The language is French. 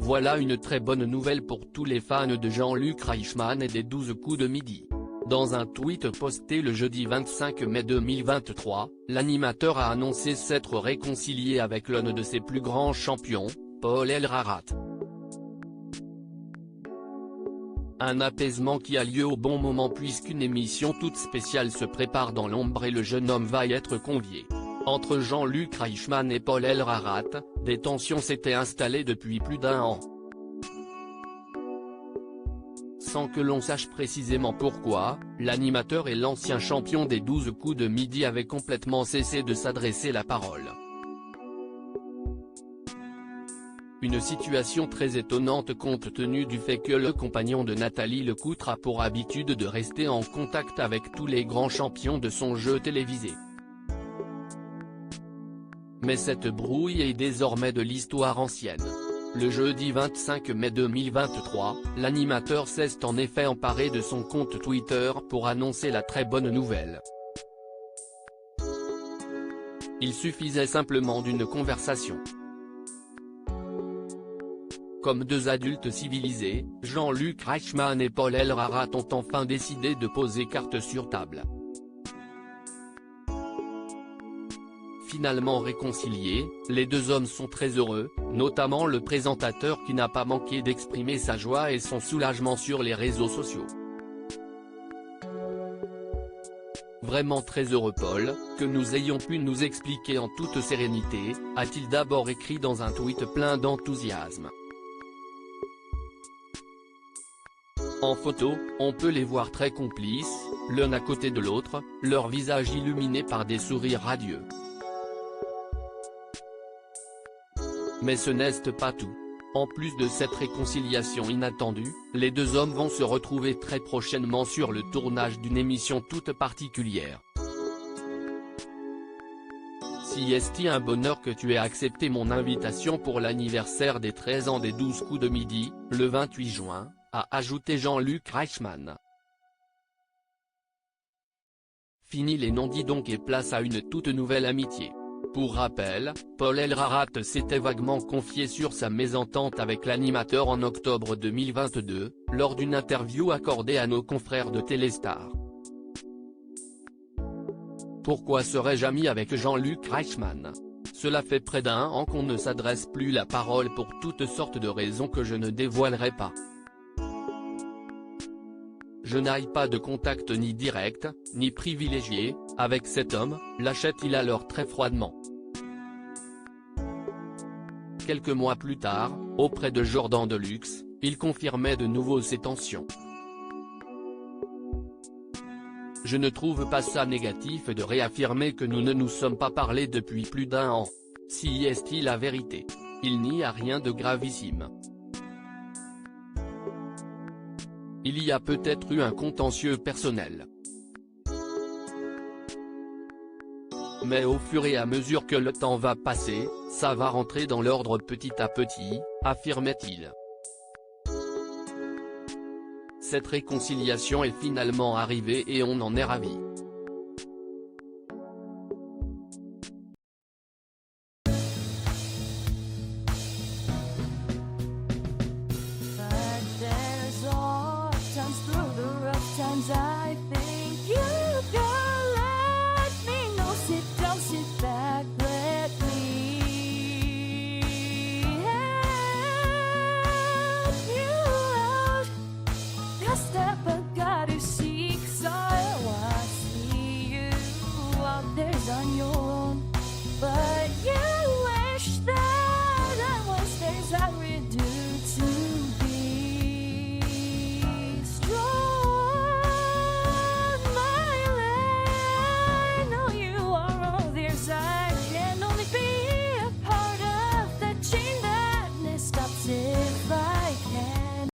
Voilà une très bonne nouvelle pour tous les fans de Jean-Luc Reichmann et des 12 coups de midi. Dans un tweet posté le jeudi 25 mai 2023, l'animateur a annoncé s'être réconcilié avec l'un de ses plus grands champions, Paul Elrarat. Un apaisement qui a lieu au bon moment puisqu'une émission toute spéciale se prépare dans l'ombre et le jeune homme va y être convié. Entre Jean-Luc Reichmann et Paul Elrarat, des tensions s'étaient installées depuis plus d'un an. Sans que l'on sache précisément pourquoi, l'animateur et l'ancien champion des 12 coups de midi avaient complètement cessé de s'adresser la parole. Une situation très étonnante compte tenu du fait que le compagnon de Nathalie Lecoutre a pour habitude de rester en contact avec tous les grands champions de son jeu télévisé. Mais cette brouille est désormais de l'histoire ancienne. Le jeudi 25 mai 2023, l'animateur s'est en effet emparé de son compte Twitter pour annoncer la très bonne nouvelle. Il suffisait simplement d'une conversation. Comme deux adultes civilisés, Jean-Luc Reichmann et Paul Elrarat ont enfin décidé de poser carte sur table. Finalement réconciliés, les deux hommes sont très heureux, notamment le présentateur qui n'a pas manqué d'exprimer sa joie et son soulagement sur les réseaux sociaux. Vraiment très heureux Paul, que nous ayons pu nous expliquer en toute sérénité, a-t-il d'abord écrit dans un tweet plein d'enthousiasme. En photo, on peut les voir très complices, l'un à côté de l'autre, leur visage illuminé par des sourires radieux. Mais ce n'est pas tout. En plus de cette réconciliation inattendue, les deux hommes vont se retrouver très prochainement sur le tournage d'une émission toute particulière. Si est-il un bonheur que tu aies accepté mon invitation pour l'anniversaire des 13 ans des 12 coups de midi, le 28 juin, a ajouté Jean-Luc Reichmann. Fini les non-dits donc et place à une toute nouvelle amitié. Pour rappel, Paul Elrarat s'était vaguement confié sur sa mésentente avec l'animateur en octobre 2022, lors d'une interview accordée à nos confrères de Téléstar. Pourquoi serais-je ami avec Jean-Luc Reichmann? Cela fait près d'un an qu'on ne s'adresse plus la parole pour toutes sortes de raisons que je ne dévoilerai pas. Je n'ai pas de contact ni direct, ni privilégié, avec cet homme, lâchait-il alors très froidement. Quelques mois plus tard, auprès de Jordan Deluxe, il confirmait de nouveau ses tensions. Je ne trouve pas ça négatif de réaffirmer que nous ne nous sommes pas parlé depuis plus d'un an. Si est-il la vérité? Il n'y a rien de gravissime. Il y a peut-être eu un contentieux personnel. Mais au fur et à mesure que le temps va passer, ça va rentrer dans l'ordre petit à petit, affirmait-il. Cette réconciliation est finalement arrivée et on en est ravi.